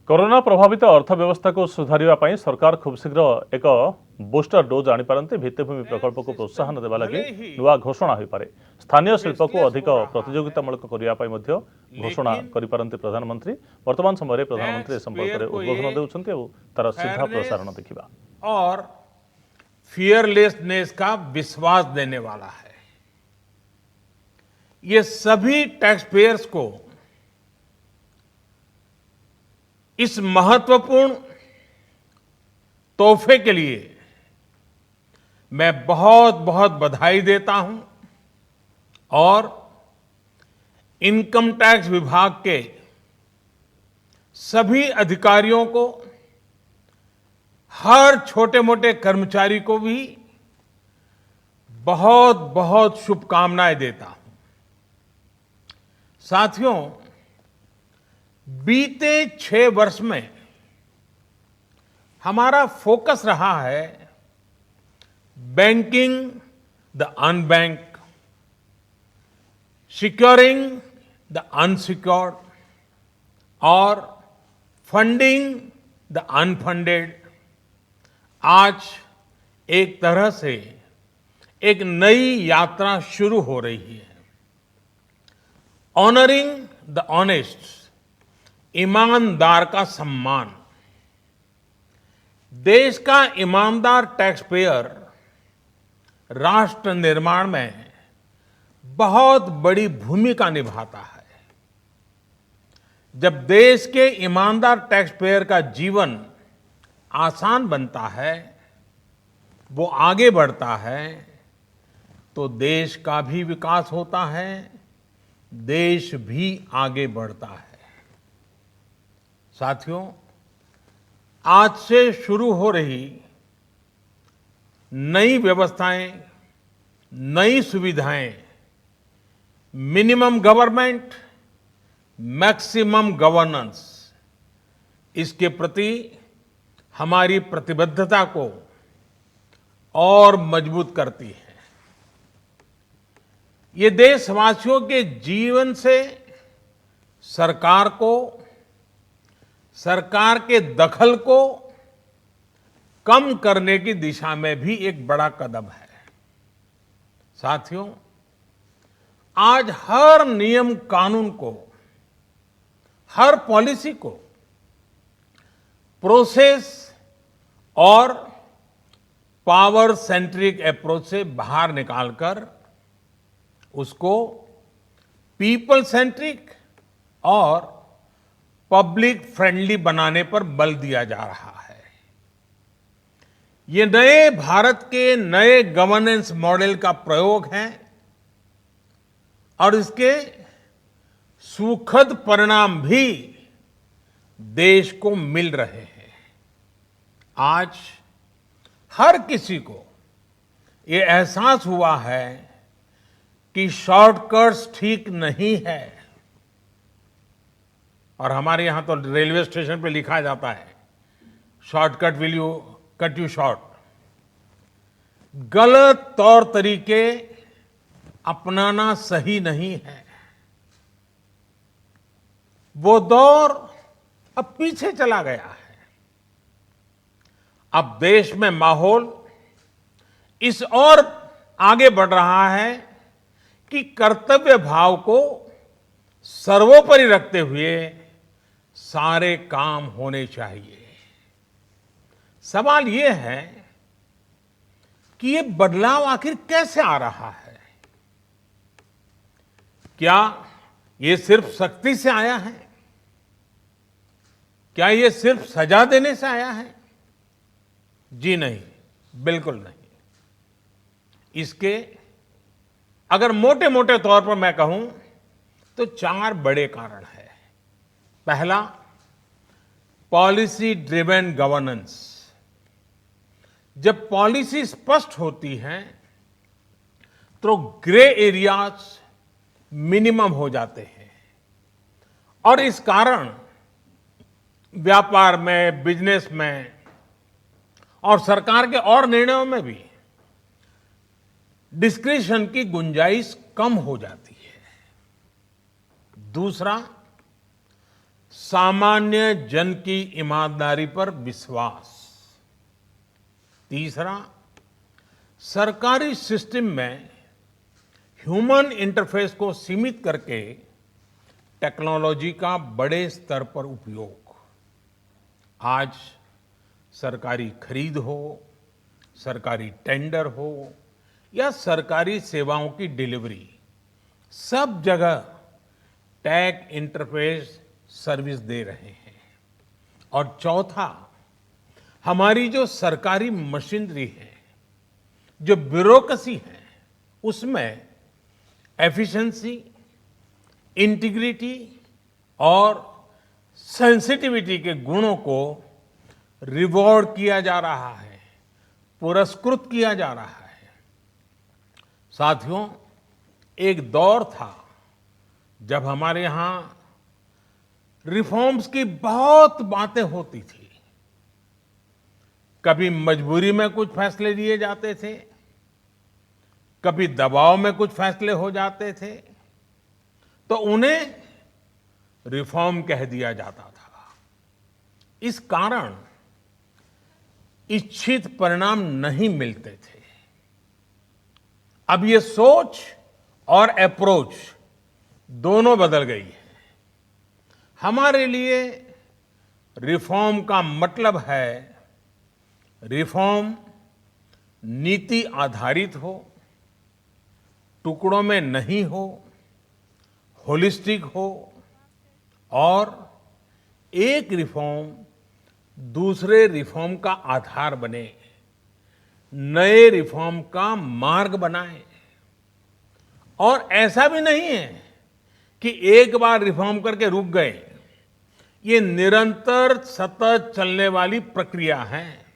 Corona प्रभावित अर्थव्यवस्था को सुधारिबा सरकार खूब शीघ्र एक बूस्टर डोज आनीपारती भित्तिभूमि प्रकल्प को प्रोत्साहन देवा लगी नुआ घोषणा हो पारे। स्थानीय शिल्प को अधिक प्रतियोगितामूलक करने घोषणा करिपारती प्रधानमंत्री। वर्तमान समय प्रधानमंत्री संपर्क में उद्बोधन देउछन्ति और तार सीधा प्रसारण देखिबा और फियरलेसनेस का विश्वास देने वाला है। ये सभी टैक्स पेयर्स को इस महत्वपूर्ण तोहफे के लिए मैं बहुत बहुत बधाई देता हूं और इनकम टैक्स विभाग के सभी अधिकारियों को, हर छोटे मोटे कर्मचारी को भी बहुत बहुत शुभकामनाएं देता हूं। साथियों, बीते 6 वर्ष में हमारा फोकस रहा है banking the unbank, securing the unsecured और फंडिंग द अनफंडेड। आज एक तरह से एक नई यात्रा शुरू हो रही है। ऑनरिंग द ऑनेस्ट, ईमानदार का सम्मान। देश का ईमानदार टैक्स पेयर राष्ट्र निर्माण में बहुत बड़ी भूमिका निभाता है। जब देश के ईमानदार टैक्स पेयर का जीवन आसान बनता है, वो आगे बढ़ता है, तो देश का भी विकास होता है, देश भी आगे बढ़ता है। साथियों, आज से शुरू हो रही नई व्यवस्थाएं, नई सुविधाएं, मिनिमम गवर्नमेंट, मैक्सिमम गवर्नेंस, इसके प्रति हमारी प्रतिबद्धता को और मजबूत करती है। ये देशवासियों के जीवन से सरकार को, सरकार के दखल को कम करने की दिशा में भी एक बड़ा कदम है। साथियों, आज हर नियम कानून को, हर पॉलिसी को प्रोसेस और पावर सेंट्रिक अप्रोच से बाहर निकालकर उसको पीपल सेंट्रिक और पब्लिक फ्रेंडली बनाने पर बल दिया जा रहा है। ये नए भारत के नए गवर्नेंस मॉडल का प्रयोग है और इसके सुखद परिणाम भी देश को मिल रहे हैं। आज हर किसी को ये एहसास हुआ है कि शॉर्टकट्स ठीक नहीं है। और हमारे यहां तो रेलवे स्टेशन पे लिखा जाता है, shortcut will you cut you short. गलत तौर तरीके अपनाना सही नहीं है। वो दौर अब पीछे चला गया है। अब देश में माहौल इस ओर आगे बढ़ रहा है कि कर्तव्य भाव को सर्वोपरि रखते हुए सारे काम होने चाहिए। सवाल यह है कि ये बदलाव आखिर कैसे आ रहा है? क्या ये सिर्फ सख्ती से आया है? क्या ये सिर्फ सजा देने से आया है? जी नहीं, बिल्कुल नहीं। इसके अगर मोटे मोटे तौर पर मैं कहूं तो 4 बड़े कारण हैं। पहला, पॉलिसी ड्रिवन गवर्नेंस। जब पॉलिसी स्पष्ट होती है तो ग्रे एरियाज मिनिमम हो जाते हैं और इस कारण व्यापार में, बिजनेस में और सरकार के और निर्णयों में भी डिस्क्रिशन की गुंजाइश कम हो जाती है। दूसरा, सामान्य जन की ईमानदारी पर विश्वास। तीसरा, सरकारी सिस्टम में ह्यूमन इंटरफेस को सीमित करके टेक्नोलॉजी का बड़े स्तर पर उपयोग। आज सरकारी खरीद हो, सरकारी टेंडर हो या सरकारी सेवाओं की डिलीवरी, सब जगह टैग इंटरफेस सर्विस दे रहे हैं। और चौथा, हमारी जो सरकारी मशीनरी है, जो ब्यूरोक्रेसी है, उसमें एफिशिएंसी, इंटीग्रिटी और सेंसिटिविटी के गुणों को रिवॉर्ड किया जा रहा है, पुरस्कृत किया जा रहा है। साथियों, एक दौर था जब हमारे यहां रिफॉर्म्स की बहुत बातें होती थी। कभी मजबूरी में कुछ फैसले लिए जाते थे, कभी दबाव में कुछ फैसले हो जाते थे, तो उन्हें रिफॉर्म कह दिया जाता था। इस कारण इच्छित परिणाम नहीं मिलते थे। अब ये सोच और अप्रोच दोनों बदल गई है। हमारे लिए रिफॉर्म का मतलब है रिफॉर्म नीति आधारित हो, टुकड़ों में नहीं हो, होलिस्टिक हो और एक रिफॉर्म दूसरे रिफॉर्म का आधार बने, नए रिफॉर्म का मार्ग बनाए। और ऐसा भी नहीं है कि एक बार रिफॉर्म करके रुक गए। ये निरंतर सतत चलने वाली प्रक्रिया है।